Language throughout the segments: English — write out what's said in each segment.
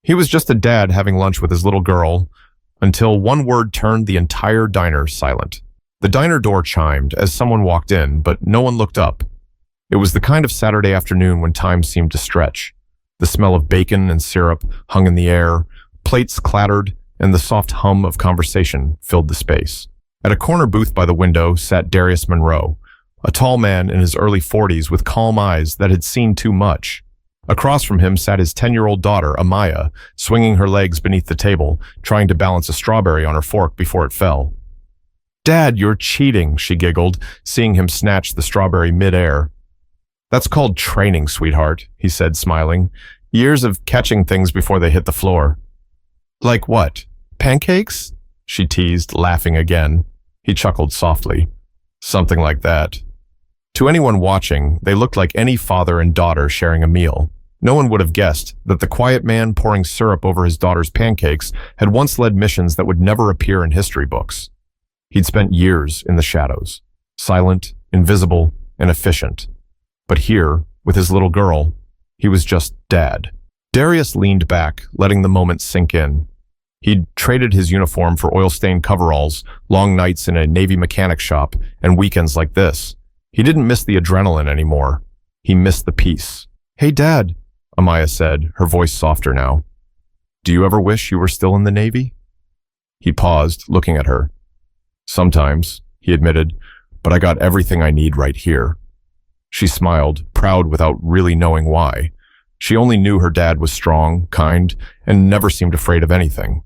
He was just a dad having lunch with his little girl, until one word turned the entire diner silent. The diner door chimed as someone walked in, but no one looked up. It was the kind of Saturday afternoon when time seemed to stretch. The smell of bacon and syrup hung in the air, plates clattered, and the soft hum of conversation filled the space. At a corner booth by the window sat Darius Monroe, a tall man in his early 40s with calm eyes that had seen too much. Across from him sat his 10-year-old daughter, Amaya, swinging her legs beneath the table, trying to balance a strawberry on her fork before it fell. "Dad, you're cheating," she giggled, seeing him snatch the strawberry mid-air. "That's called training, sweetheart," he said, smiling. "Years of catching things before they hit the floor." "Like what? Pancakes?" she teased, laughing again. He chuckled softly. "Something like that." To anyone watching, they looked like any father and daughter sharing a meal. No one would have guessed that the quiet man pouring syrup over his daughter's pancakes had once led missions that would never appear in history books. He'd spent years in the shadows, silent, invisible, and efficient. But here, with his little girl, he was just dad. Darius leaned back, letting the moment sink in. He'd traded his uniform for oil-stained coveralls, long nights in a Navy mechanic shop, and weekends like this. He didn't miss the adrenaline anymore. He missed the peace. "Hey, Dad," Amaya said, her voice softer now. "Do you ever wish you were still in the Navy?" He paused, looking at her. "Sometimes," he admitted, "but I got everything I need right here." She smiled, proud without really knowing why. She only knew her dad was strong, kind, and never seemed afraid of anything.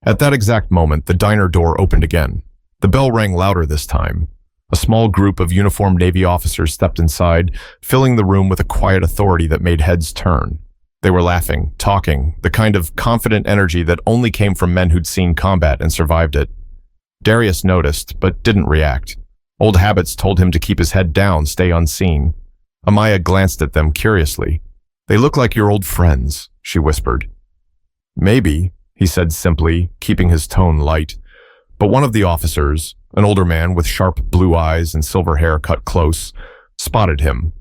At that exact moment, the diner door opened again. The bell rang louder this time. A small group of uniformed Navy officers stepped inside, filling the room with a quiet authority that made heads turn. They were laughing, talking, the kind of confident energy that only came from men who'd seen combat and survived it. Darius noticed, but didn't react. Old habits told him to keep his head down, stay unseen. Amaya glanced at them curiously. "They look like your old friends," she whispered. "Maybe," he said simply, keeping his tone light. But one of the officers, an older man with sharp blue eyes and silver hair cut close, spotted him.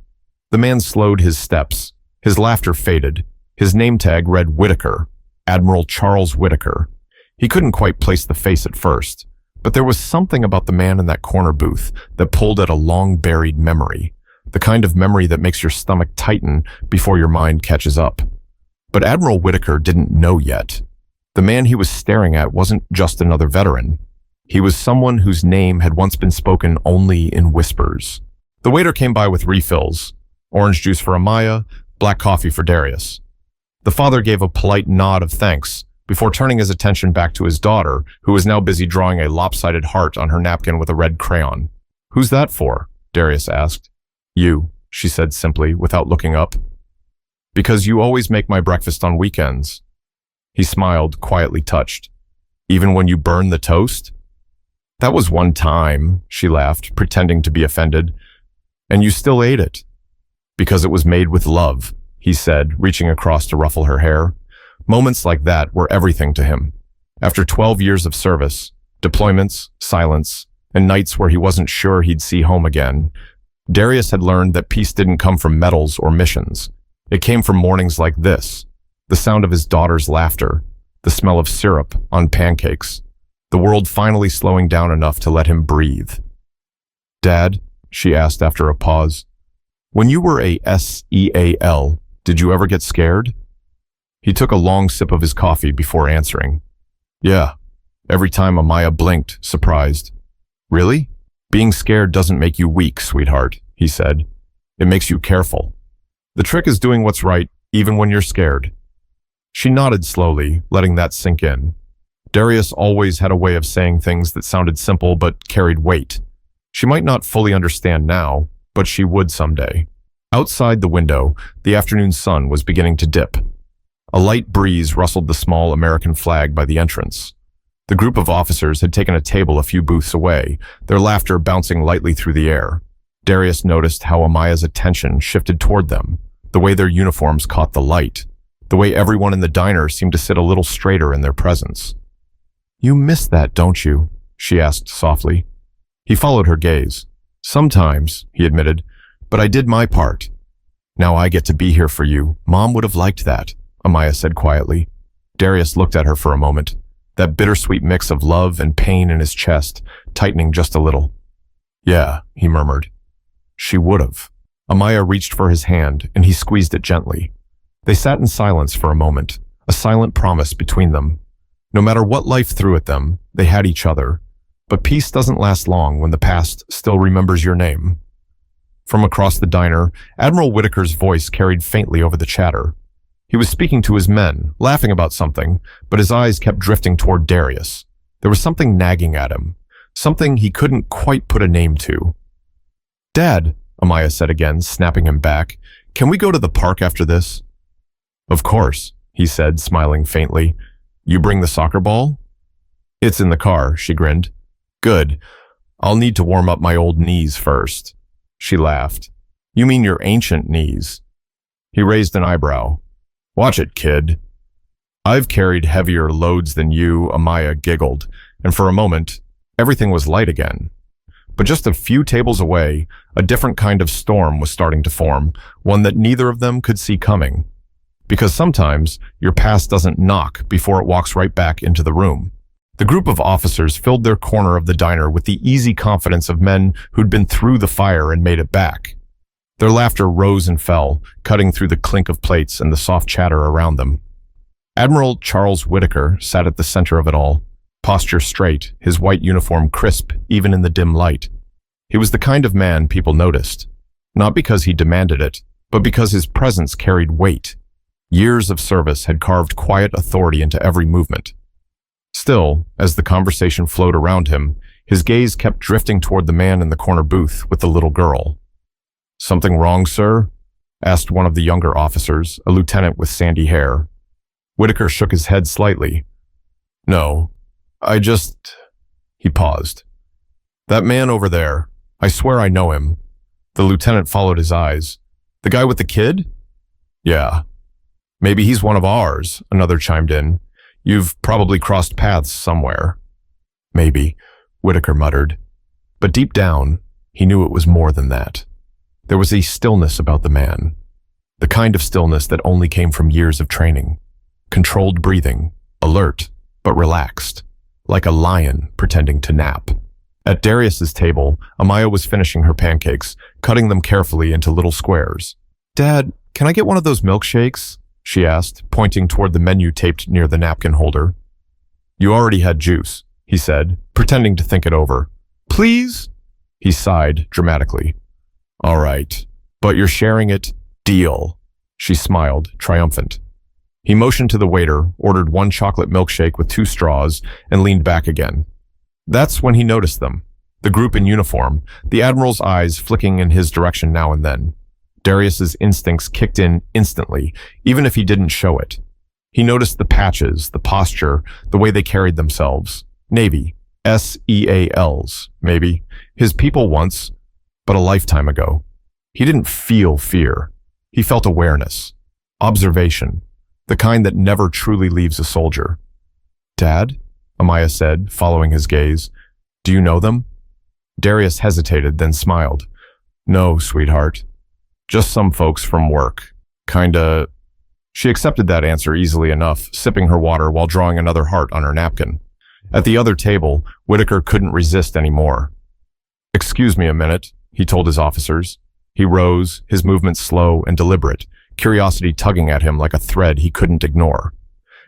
The man slowed his steps. His laughter faded. His name tag read Whitaker, Admiral Charles Whitaker. He couldn't quite place the face at first, but there was something about the man in that corner booth that pulled at a long-buried memory, the kind of memory that makes your stomach tighten before your mind catches up. But Admiral Whitaker didn't know yet. The man he was staring at wasn't just another veteran. He was someone whose name had once been spoken only in whispers. The waiter came by with refills, orange juice for Amaya, black coffee for Darius. The father gave a polite nod of thanks before turning his attention back to his daughter, who was now busy drawing a lopsided heart on her napkin with a red crayon. "Who's that for?" Darius asked. "You," she said simply, without looking up. "Because you always make my breakfast on weekends." He smiled, quietly touched. "Even when you burn the toast?" "That was one time," she laughed, pretending to be offended. "And you still ate it." "Because it was made with love," he said, reaching across to ruffle her hair. Moments like that were everything to him. After 12 years of service, deployments, silence, and nights where he wasn't sure he'd see home again, Darius had learned that peace didn't come from medals or missions. It came from mornings like this, the sound of his daughter's laughter, the smell of syrup on pancakes, the world finally slowing down enough to let him breathe. "Dad," she asked after a pause, "when you were a SEAL, did you ever get scared?" He took a long sip of his coffee before answering. "Yeah, every time Amaya blinked, surprised." "Really? Being scared doesn't make you weak, sweetheart," he said. "It makes you careful. The trick is doing what's right, even when you're scared." She nodded slowly, letting that sink in. Darius always had a way of saying things that sounded simple but carried weight. She might not fully understand now, but she would someday. Outside the window, the afternoon sun was beginning to dip. A light breeze rustled the small American flag by the entrance. The group of officers had taken a table a few booths away, their laughter bouncing lightly through the air. Darius noticed how Amaya's attention shifted toward them, the way their uniforms caught the light, the way everyone in the diner seemed to sit a little straighter in their presence. "You miss that, don't you?" she asked softly. He followed her gaze. "Sometimes," he admitted, "but I did my part. Now I get to be here for you. Mom would have liked that. Amaya said quietly. Darius looked at her for a moment, that bittersweet mix of love and pain in his chest, tightening just a little. Yeah, he murmured. She would've. Amaya reached for his hand, and he squeezed it gently. They sat in silence for a moment, a silent promise between them. No matter what life threw at them, they had each other. But peace doesn't last long when the past still remembers your name. From across the diner, Admiral Whitaker's voice carried faintly over the chatter. He was speaking to his men, laughing about something, but his eyes kept drifting toward Darius. There was something nagging at him, something he couldn't quite put a name to. Dad, Amaya said again, snapping him back, can we go to the park after this? Of course, he said, smiling faintly. You bring the soccer ball? It's in the car, she grinned. Good. I'll need to warm up my old knees first. She laughed. You mean your ancient knees? He raised an eyebrow. Watch it, kid. I've carried heavier loads than you, Amaya giggled, and for a moment, everything was light again. But just a few tables away, a different kind of storm was starting to form, one that neither of them could see coming. Because sometimes, your past doesn't knock before it walks right back into the room. The group of officers filled their corner of the diner with the easy confidence of men who'd been through the fire and made it back. Their laughter rose and fell, cutting through the clink of plates and the soft chatter around them. Admiral Charles Whitaker sat at the center of it all, posture straight, his white uniform crisp even in the dim light. He was the kind of man people noticed, not because he demanded it, but because his presence carried weight. Years of service had carved quiet authority into every movement. Still, as the conversation flowed around him, his gaze kept drifting toward the man in the corner booth with the little girl. Something wrong, sir? Asked one of the younger officers, a lieutenant with sandy hair. Whitaker shook his head slightly. No, He paused. That man over there, I swear I know him. The lieutenant followed his eyes. The guy with the kid? Yeah. Maybe he's one of ours, another chimed in. You've probably crossed paths somewhere. Maybe, Whitaker muttered. But deep down, he knew it was more than that. There was a stillness about the man, the kind of stillness that only came from years of training. Controlled breathing, alert, but relaxed, like a lion pretending to nap. At Darius's table, Amaya was finishing her pancakes, cutting them carefully into little squares. Dad, can I get one of those milkshakes? She asked, pointing toward the menu taped near the napkin holder. You already had juice, he said, pretending to think it over. Please? He sighed dramatically. All right, but you're sharing it. Deal. She smiled, triumphant. He motioned to the waiter, ordered one chocolate milkshake with 2 straws, and leaned back again. That's when he noticed them. The group in uniform, the Admiral's eyes flicking in his direction now and then. Darius's instincts kicked in instantly, even if he didn't show it. He noticed the patches, the posture, the way they carried themselves. Navy. SEALs, maybe. His people once, but a lifetime ago. He didn't feel fear. He felt awareness. Observation. The kind that never truly leaves a soldier. Dad? Amaya said, following his gaze. Do you know them? Darius hesitated, then smiled. No, sweetheart. Just some folks from work. Kinda. She accepted that answer easily enough, sipping her water while drawing another heart on her napkin. At the other table, Whitaker couldn't resist anymore. Excuse me a minute, he told his officers. He rose, his movements slow and deliberate, curiosity tugging at him like a thread he couldn't ignore.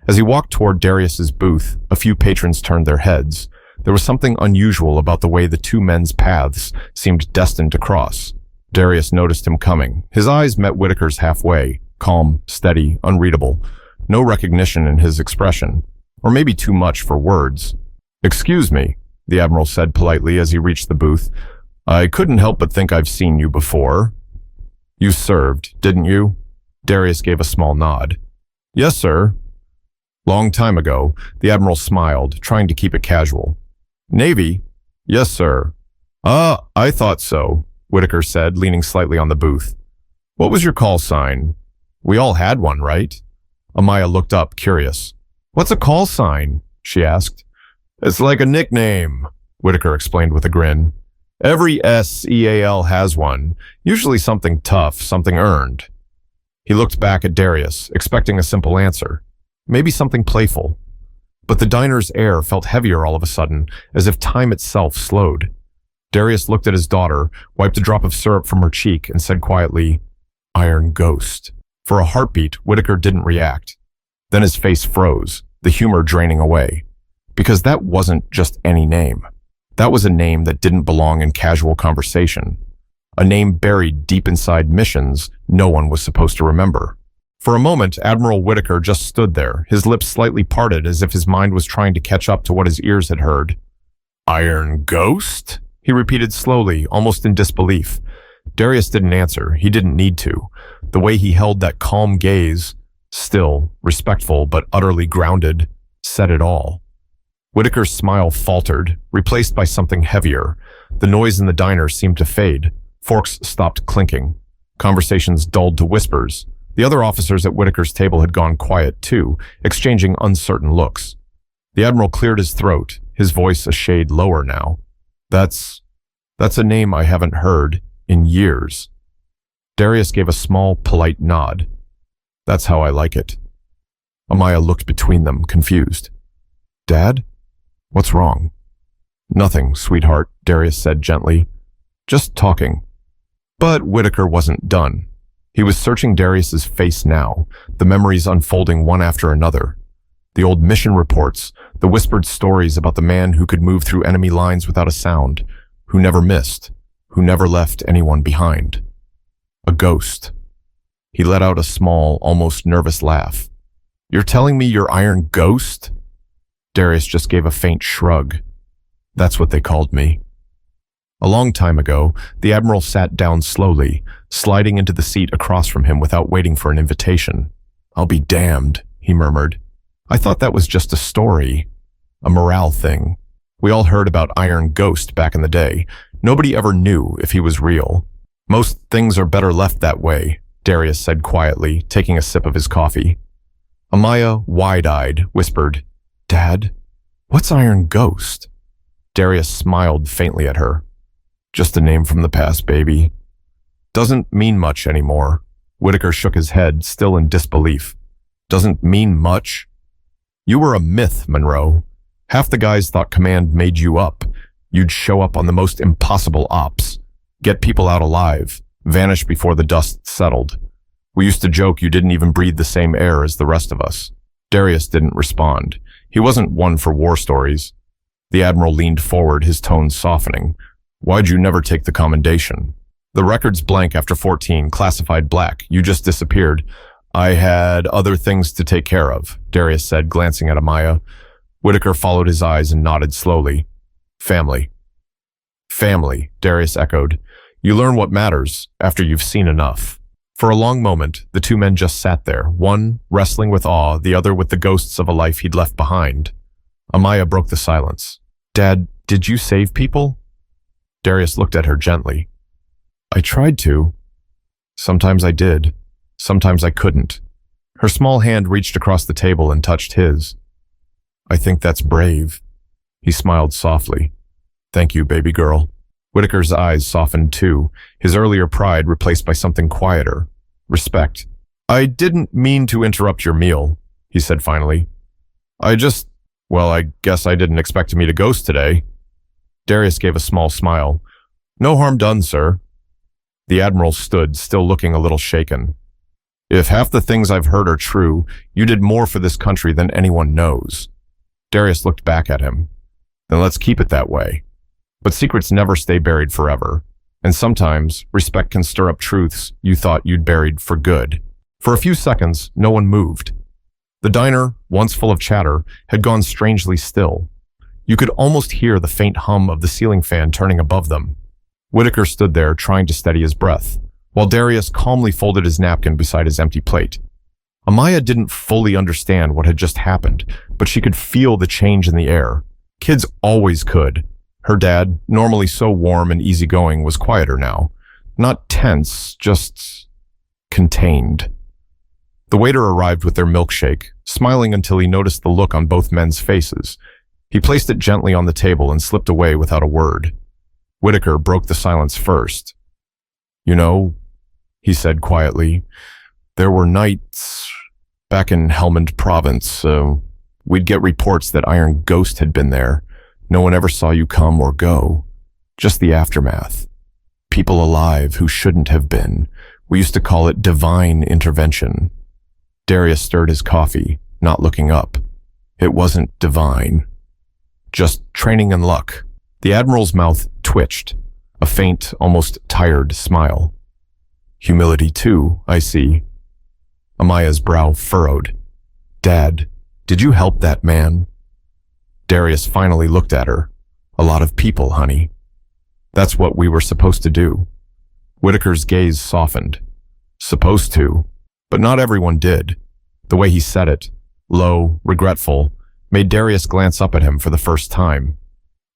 As he walked toward Darius's booth, a few patrons turned their heads. There was something unusual about the way the two men's paths seemed destined to cross. Darius noticed him coming. His eyes met Whitaker's halfway, calm, steady, unreadable. No recognition in his expression. Or maybe too much for words. Excuse me, the Admiral said politely as he reached the booth. I couldn't help but think I've seen you before. You served, didn't you? Darius gave a small nod. Yes, sir. Long time ago, the Admiral smiled, trying to keep it casual. Navy? Yes, sir. Ah, I thought so, Whitaker said, leaning slightly on the booth. What was your call sign? We all had one, right? Amaya looked up, curious. What's a call sign? She asked. It's like a nickname, Whitaker explained with a grin. Every SEAL has one, usually something tough, something earned. He looked back at Darius, expecting a simple answer. Maybe something playful. But the diner's air felt heavier all of a sudden, as if time itself slowed. Darius looked at his daughter, wiped a drop of syrup from her cheek, and said quietly, "Iron Ghost." For a heartbeat, Whitaker didn't react. Then his face froze, the humor draining away. Because that wasn't just any name. That was a name that didn't belong in casual conversation. A name buried deep inside missions no one was supposed to remember. For a moment, Admiral Whitaker just stood there, his lips slightly parted as if his mind was trying to catch up to what his ears had heard. "Iron Ghost?" he repeated slowly, almost in disbelief. Darius didn't answer. He didn't need to. The way he held that calm gaze, still, respectful, but utterly grounded, said it all. Whitaker's smile faltered, replaced by something heavier. The noise in the diner seemed to fade. Forks stopped clinking. Conversations dulled to whispers. The other officers at Whitaker's table had gone quiet too, exchanging uncertain looks. The Admiral cleared his throat, his voice a shade lower now. That's a name I haven't heard in years." Darius gave a small, polite nod. "That's how I like it." Amaya looked between them, confused. "Dad? What's wrong?" "Nothing, sweetheart," Darius said gently. "Just talking." But Whitaker wasn't done. He was searching Darius's face now, the memories unfolding one after another. The old mission reports, the whispered stories about the man who could move through enemy lines without a sound, who never missed, who never left anyone behind. A ghost. He let out a small, almost nervous laugh. "You're telling me you're Iron Ghost?" Darius just gave a faint shrug. "That's what they called me." A long time ago, the Admiral sat down slowly, sliding into the seat across from him without waiting for an invitation. "I'll be damned," he murmured. "I thought that was just a story, a morale thing. We all heard about Iron Ghost back in the day. Nobody ever knew if he was real. Most things are better left that way," Darius said quietly, taking a sip of his coffee. Amaya, wide-eyed, whispered, "Dad, what's Iron Ghost?" Darius smiled faintly at her. "Just a name from the past, baby. Doesn't mean much anymore." Whitaker shook his head, still in disbelief. "Doesn't mean much? You were a myth, Monroe. Half the guys thought Command made you up. You'd show up on the most impossible ops, get people out alive, vanish before the dust settled. We used to joke you didn't even breathe the same air as the rest of us." Darius didn't respond. He wasn't one for war stories. The Admiral leaned forward, his tone softening. "Why'd you never take the commendation?" "The record's blank after 14, classified black. You just disappeared." "I had other things to take care of," Darius said, glancing at Amaya. Whitaker followed his eyes and nodded slowly. "Family." "Family," Darius echoed. "You learn what matters after you've seen enough." For a long moment, the two men just sat there, one wrestling with awe, the other with the ghosts of a life he'd left behind. Amaya broke the silence. "Dad, did you save people?" Darius looked at her gently. "I tried to. Sometimes I did. Sometimes I couldn't." Her small hand reached across the table and touched his. "I think that's brave." He smiled softly. "Thank you, baby girl." Whitaker's eyes softened too, his earlier pride replaced by something quieter. Respect. "I didn't mean to interrupt your meal," he said finally. I guess I didn't expect to meet a ghost today." Darius gave a small smile. "No harm done, sir." The Admiral stood, still looking a little shaken. "If half the things I've heard are true, you did more for this country than anyone knows." Darius looked back at him. "Then let's keep it that way. But secrets never stay buried forever. And sometimes, respect can stir up truths you thought you'd buried for good." For a few seconds, no one moved. The diner, once full of chatter, had gone strangely still. You could almost hear the faint hum of the ceiling fan turning above them. Whitaker stood there, trying to steady his breath, while Darius calmly folded his napkin beside his empty plate. Amaya didn't fully understand what had just happened, but she could feel the change in the air. Kids always could. Her dad, normally so warm and easygoing, was quieter now. Not tense, just contained. The waiter arrived with their milkshake, smiling until he noticed the look on both men's faces. He placed it gently on the table and slipped away without a word. Whitaker broke the silence first. "You know," he said quietly, There were nights back in Helmand province, so we'd get reports that Iron Ghost had been there. No one ever saw you come or go. Just the aftermath. People alive who shouldn't have been. We used to call it divine intervention. Darius stirred his coffee, not looking up. It wasn't divine. Just training and luck. The Admiral's mouth twitched, a faint, almost tired smile. Humility too, I see. Amaya's brow furrowed. Dad, did you help that man? Darius finally looked at her. A lot of people, honey. That's what we were supposed to do. Whitaker's gaze softened. Supposed to, but not everyone did. The way he said it, low, regretful, made Darius glance up at him for the first time.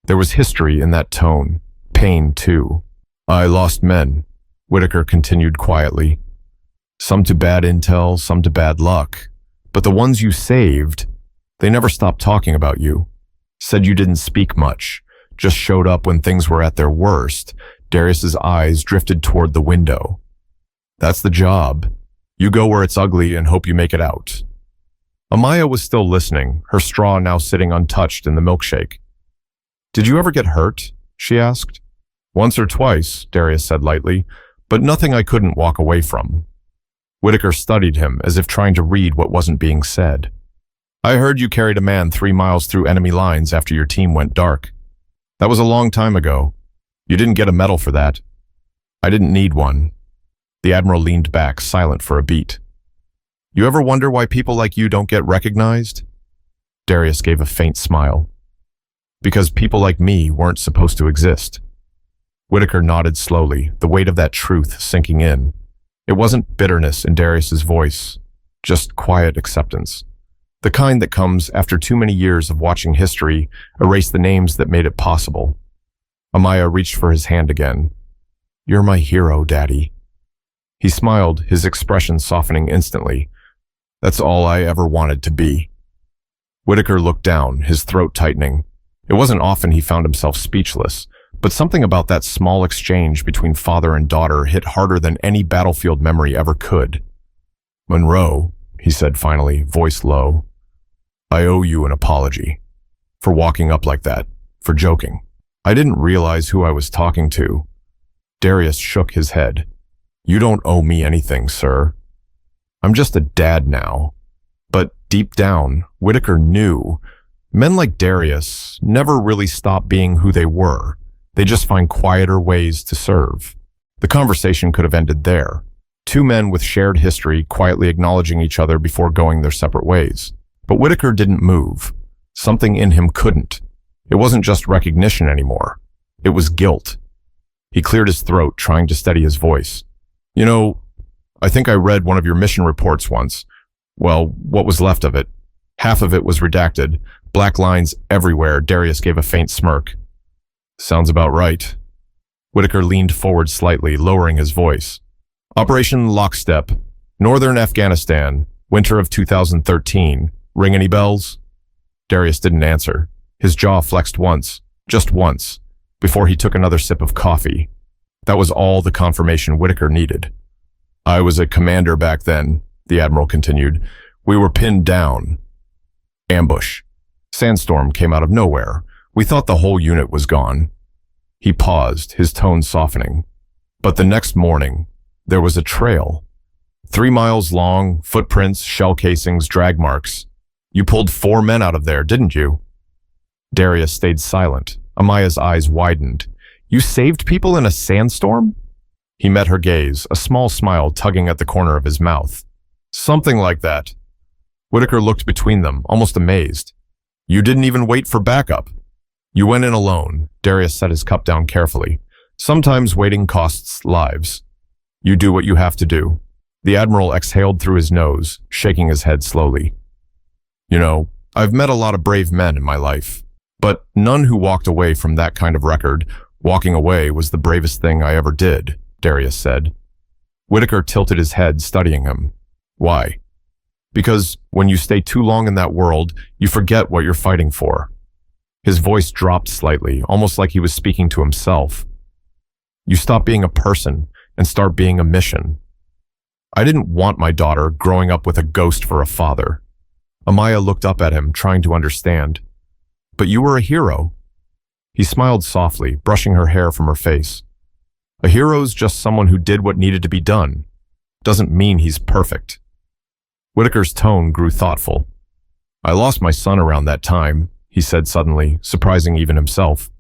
There was history in that tone, pain too. I lost men, Whitaker continued quietly. Some to bad intel, some to bad luck. But the ones you saved, they never stopped talking about you. Said you didn't speak much, just showed up when things were at their worst. Darius's eyes drifted toward the window. That's the job. You go where it's ugly and hope you make it out. Amaya was still listening, her straw now sitting untouched in the milkshake. Did you ever get hurt? She asked. Once or twice, Darius said lightly, but nothing I couldn't walk away from. Whitaker studied him as if trying to read what wasn't being said. I heard you carried a man 3 miles through enemy lines after your team went dark. That was a long time ago. You didn't get a medal for that. I didn't need one. The Admiral leaned back, silent for a beat. You ever wonder why people like you don't get recognized? Darius gave a faint smile. Because people like me weren't supposed to exist. Whitaker nodded slowly, the weight of that truth sinking in. It wasn't bitterness in Darius's voice, just quiet acceptance. The kind that comes after too many years of watching history erase the names that made it possible. Amaya reached for his hand again. You're my hero, Daddy. He smiled, his expression softening instantly. That's all I ever wanted to be. Whitaker looked down, his throat tightening. It wasn't often he found himself speechless, but something about that small exchange between father and daughter hit harder than any battlefield memory ever could. Monroe, he said finally, voice low, I owe you an apology. For walking up like that, for joking. I didn't realize who I was talking to. Darius shook his head. You don't owe me anything, sir. I'm just a dad now. But deep down, Whitaker knew men like Darius never really stop being who they were. They just find quieter ways to serve. The conversation could have ended there. Two men with shared history quietly acknowledging each other before going their separate ways. But Whitaker didn't move. Something in him couldn't. It wasn't just recognition anymore. It was guilt. He cleared his throat, trying to steady his voice. You know, I think I read one of your mission reports once. Well, what was left of it. Half of it was redacted. Black lines everywhere. Darius gave a faint smirk. Sounds about right. Whitaker leaned forward slightly, lowering his voice. Operation Lockstep, Northern Afghanistan, winter of 2013. Ring any bells? Darius didn't answer. His jaw flexed once, just once, before he took another sip of coffee. That was all the confirmation Whitaker needed. I was a commander back then, the Admiral continued. We were pinned down. Ambush. Sandstorm came out of nowhere. We thought the whole unit was gone. He paused, his tone softening. But the next morning, there was a trail. 3 miles long, footprints, shell casings, drag marks. You pulled 4 men out of there, didn't you? Darius stayed silent. Amaya's eyes widened. You saved people in a sandstorm? He met her gaze, a small smile tugging at the corner of his mouth. Something like that. Whitaker looked between them, almost amazed. You didn't even wait for backup. You went in alone. Darius set his cup down carefully. Sometimes waiting costs lives. You do what you have to do. The Admiral exhaled through his nose, shaking his head slowly. You know, I've met a lot of brave men in my life, but none who walked away from that kind of record. Walking away was the bravest thing I ever did, Darius said. Whitaker tilted his head, studying him. Why? Because when you stay too long in that world, you forget what you're fighting for. His voice dropped slightly, almost like he was speaking to himself. You stop being a person and start being a mission. I didn't want my daughter growing up with a ghost for a father. Amaya looked up at him, trying to understand. But you were a hero. He smiled softly, brushing her hair from her face. A hero's just someone who did what needed to be done. Doesn't mean he's perfect. Whitaker's tone grew thoughtful. I lost my son around that time, he said suddenly, surprising even himself.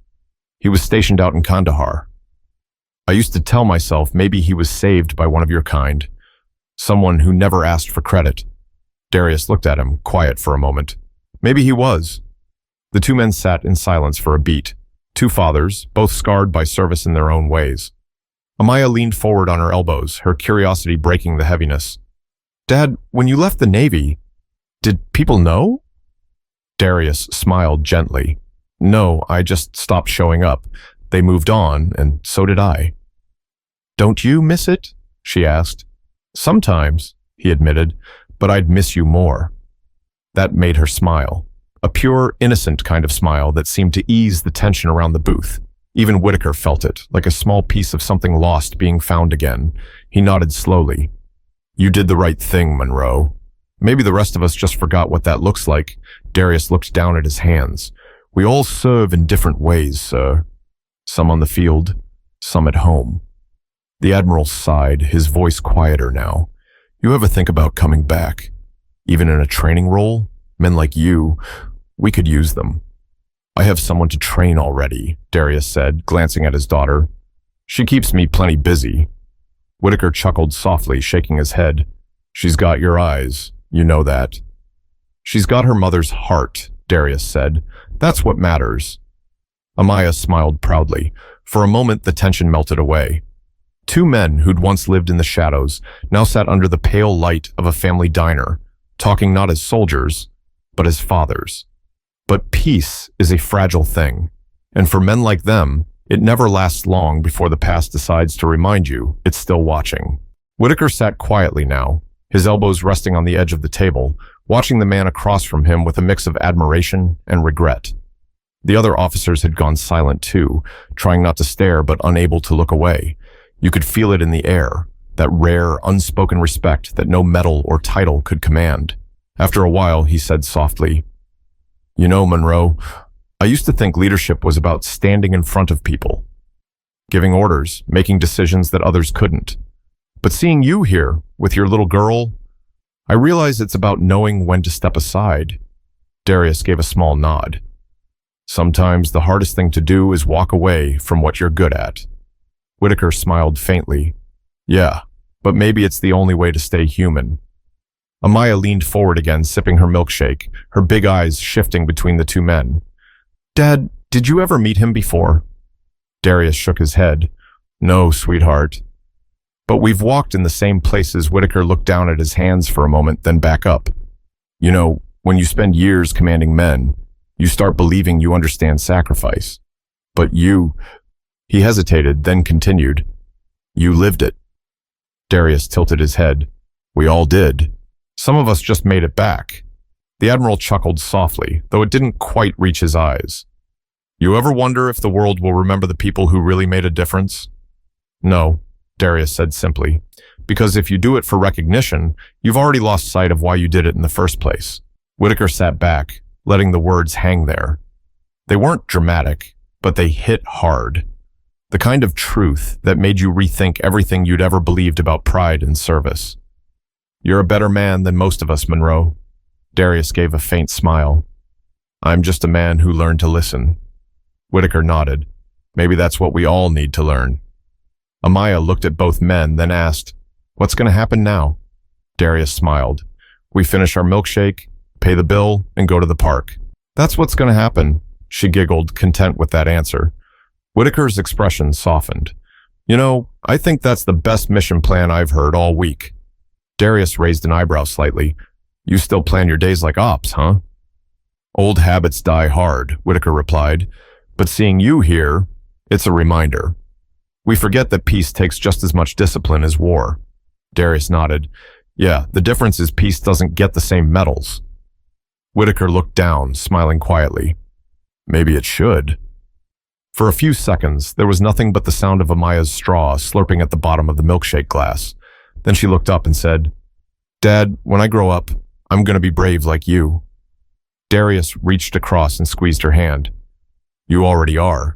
He was stationed out in Kandahar. I used to tell myself maybe he was saved by one of your kind. Someone who never asked for credit. Darius looked at him, quiet for a moment. Maybe he was. The two men sat in silence for a beat. Two fathers, both scarred by service in their own ways. Amaya leaned forward on her elbows, her curiosity breaking the heaviness. Dad, when you left the Navy, did people know? Darius smiled gently. No, I just stopped showing up. They moved on, and so did I. Don't you miss it? She asked. Sometimes, he admitted, but I'd miss you more. That made her smile. A pure, innocent kind of smile that seemed to ease the tension around the booth. Even Whitaker felt it, like a small piece of something lost being found again. He nodded slowly. You did the right thing, Monroe. Maybe the rest of us just forgot what that looks like. Darius looked down at his hands. We all serve in different ways, sir. Some on the field, some at home. The Admiral sighed, his voice quieter now. You ever think about coming back? Even in a training role? Men like you, we could use them. I have someone to train already, Darius said, glancing at his daughter. She keeps me plenty busy. Whitaker chuckled softly, shaking his head. She's got your eyes, you know that. She's got her mother's heart, Darius said. That's what matters. Amaya smiled proudly. For a moment, the tension melted away. Two men who'd once lived in the shadows now sat under the pale light of a family diner, talking not as soldiers, but as fathers. But peace is a fragile thing, and for men like them, it never lasts long before the past decides to remind you it's still watching. Whitaker sat quietly now, his elbows resting on the edge of the table, watching the man across from him with a mix of admiration and regret. The other officers had gone silent too, trying not to stare but unable to look away. You could feel it in the air, that rare, unspoken respect that no medal or title could command. After a while, he said softly, You know, Monroe, I used to think leadership was about standing in front of people, giving orders, making decisions that others couldn't. But seeing you here, with your little girl, I realize it's about knowing when to step aside. Darius gave a small nod. Sometimes the hardest thing to do is walk away from what you're good at. Whitaker smiled faintly. Yeah, but maybe it's the only way to stay human. Amaya leaned forward again, sipping her milkshake, her big eyes shifting between the two men. Dad, did you ever meet him before? Darius shook his head. No, sweetheart. But we've walked in the same places. Whitaker looked down at his hands for a moment, then back up. You know, when you spend years commanding men, you start believing you understand sacrifice. But you... He hesitated, then continued. You lived it. Darius tilted his head. We all did. Some of us just made it back. The Admiral chuckled softly, though it didn't quite reach his eyes. You ever wonder if the world will remember the people who really made a difference? No, Darius said simply, because if you do it for recognition, you've already lost sight of why you did it in the first place. Whitaker sat back, letting the words hang there. They weren't dramatic, but they hit hard. The kind of truth that made you rethink everything you'd ever believed about pride and service. You're a better man than most of us, Monroe. Darius gave a faint smile. I'm just a man who learned to listen. Whitaker nodded. Maybe that's what we all need to learn. Amaya looked at both men, then asked, What's going to happen now? Darius smiled. We finish our milkshake, pay the bill, and go to the park. That's what's going to happen, she giggled, content with that answer. Whitaker's expression softened. You know, I think that's the best mission plan I've heard all week. Darius raised an eyebrow slightly. You still plan your days like ops, huh? Old habits die hard, Whitaker replied. But seeing you here, it's a reminder. We forget that peace takes just as much discipline as war. Darius nodded. Yeah, the difference is peace doesn't get the same medals. Whitaker looked down, smiling quietly. Maybe it should. For a few seconds, there was nothing but the sound of Amaya's straw slurping at the bottom of the milkshake glass. Then she looked up and said, "Dad, when I grow up, I'm going to be brave like you." Darius reached across and squeezed her hand. "You already are."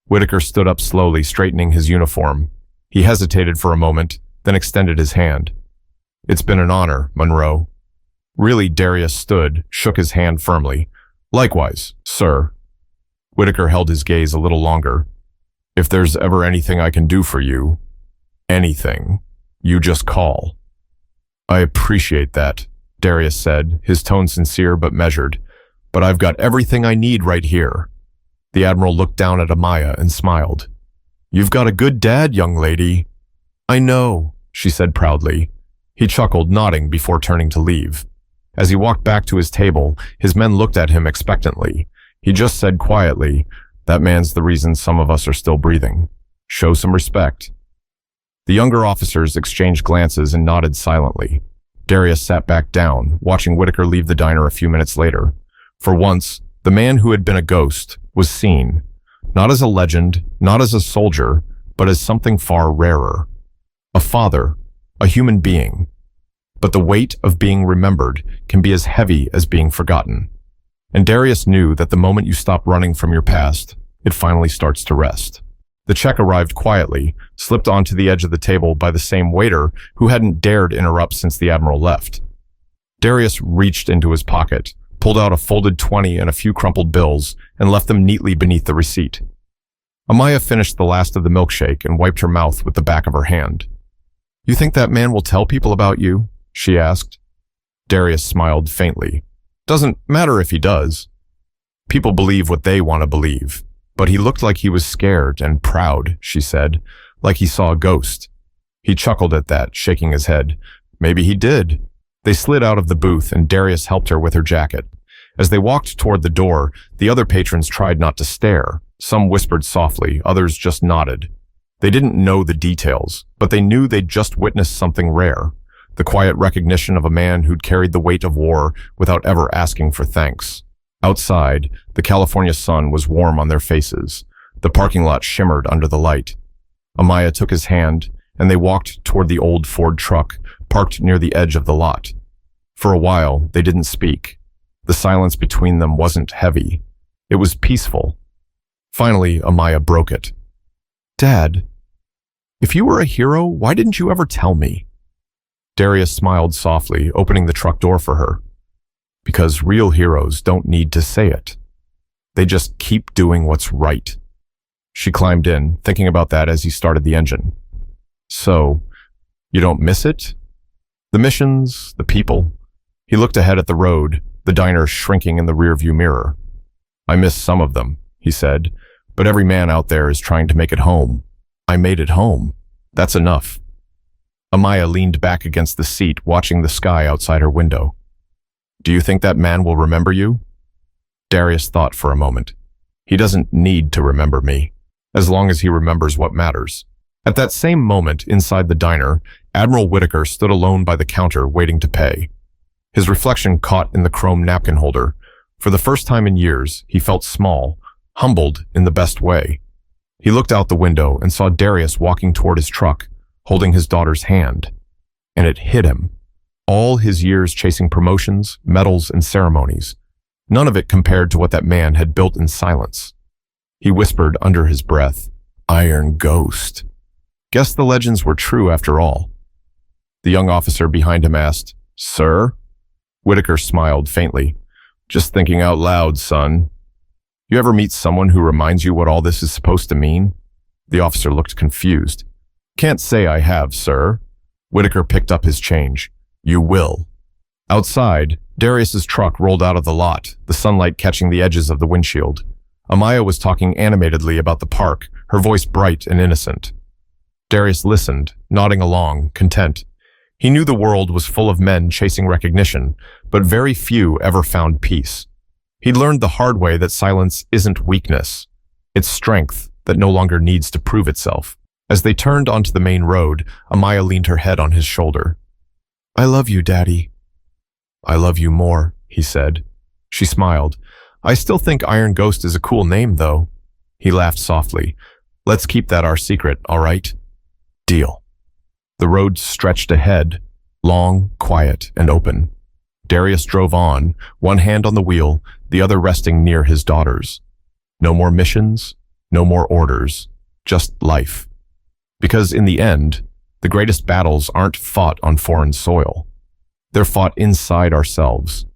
Whitaker stood up slowly, straightening his uniform. He hesitated for a moment, then extended his hand. "It's been an honor, Monroe." Really, Darius stood, shook his hand firmly. "Likewise, sir." Whitaker held his gaze a little longer. "If there's ever anything I can do for you, anything, you just call." "I appreciate that," Darius said, his tone sincere but measured. "But I've got everything I need right here." The Admiral looked down at Amaya and smiled. "You've got a good dad, young lady." "I know," she said proudly. He chuckled, nodding before turning to leave. As he walked back to his table, his men looked at him expectantly. He just said quietly, "That man's the reason some of us are still breathing. Show some respect." The younger officers exchanged glances and nodded silently. Darius sat back down, watching Whitaker leave the diner a few minutes later. For once, the man who had been a ghost was seen, not as a legend, not as a soldier, but as something far rarer. A father, a human being. But the weight of being remembered can be as heavy as being forgotten. And Darius knew that the moment you stop running from your past, it finally starts to rest. The check arrived quietly, slipped onto the edge of the table by the same waiter who hadn't dared interrupt since the Admiral left. Darius reached into his pocket, pulled out a folded 20 and a few crumpled bills, and left them neatly beneath the receipt. Amaya finished the last of the milkshake and wiped her mouth with the back of her hand. "You think that man will tell people about you?" she asked. Darius smiled faintly. "Doesn't matter if he does. People believe what they want to believe. But he looked like he was scared and proud," she said, "like he saw a ghost." He chuckled at that, shaking his head. "Maybe he did." They slid out of the booth and Darius helped her with her jacket. As they walked toward the door, the other patrons tried not to stare. Some whispered softly, others just nodded. They didn't know the details, but they knew they'd just witnessed something rare. The quiet recognition of a man who'd carried the weight of war without ever asking for thanks. Outside, the California sun was warm on their faces. The parking lot shimmered under the light. Amaya took his hand, and they walked toward the old Ford truck, parked near the edge of the lot. For a while, they didn't speak. The silence between them wasn't heavy. It was peaceful. Finally, Amaya broke it. "Dad, if you were a hero, why didn't you ever tell me?" Darius smiled softly, opening the truck door for her. "Because real heroes don't need to say it. They just keep doing what's right." She climbed in, thinking about that as he started the engine. "So, you don't miss it? The missions, the people." He looked ahead at the road, the diner shrinking in the rearview mirror. "I miss some of them," he said, "but every man out there is trying to make it home. I made it home. That's enough." Amaya leaned back against the seat, watching the sky outside her window. "Do you think that man will remember you?" Darius thought for a moment. "He doesn't need to remember me, as long as he remembers what matters." At that same moment, inside the diner, Admiral Whitaker stood alone by the counter, waiting to pay. His reflection caught in the chrome napkin holder. For the first time in years, he felt small, humbled in the best way. He looked out the window and saw Darius walking toward his truck, holding his daughter's hand. And it hit him. All his years chasing promotions, medals, and ceremonies. None of it compared to what that man had built in silence. He whispered under his breath, "Iron Ghost." Guess the legends were true after all. The young officer behind him asked, "Sir?" Whitaker smiled faintly. "Just thinking out loud, son. You ever meet someone who reminds you what all this is supposed to mean?" The officer looked confused. "Can't say I have, sir." Whitaker picked up his change. "You will." Outside, Darius's truck rolled out of the lot, the sunlight catching the edges of the windshield. Amaya was talking animatedly about the park, her voice bright and innocent. Darius listened, nodding along, content. He knew the world was full of men chasing recognition, but very few ever found peace. He'd learned the hard way that silence isn't weakness. It's strength that no longer needs to prove itself. As they turned onto the main road, Amaya leaned her head on his shoulder. "I love you, Daddy." "I love you more," he said. She smiled. "I still think Iron Ghost is a cool name, though." He laughed softly. "Let's keep that our secret, all right?" "Deal." The road stretched ahead, long, quiet, and open. Darius drove on, one hand on the wheel, the other resting near his daughters. No more missions, no more orders, just life. Because in the end, the greatest battles aren't fought on foreign soil. They're fought inside ourselves,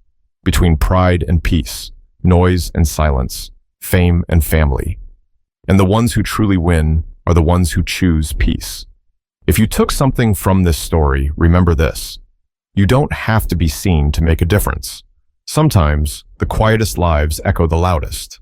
between pride and peace, noise and silence, fame and family. And the ones who truly win are the ones who choose peace. If you took something from this story, remember this. You don't have to be seen to make a difference. Sometimes, the quietest lives echo the loudest.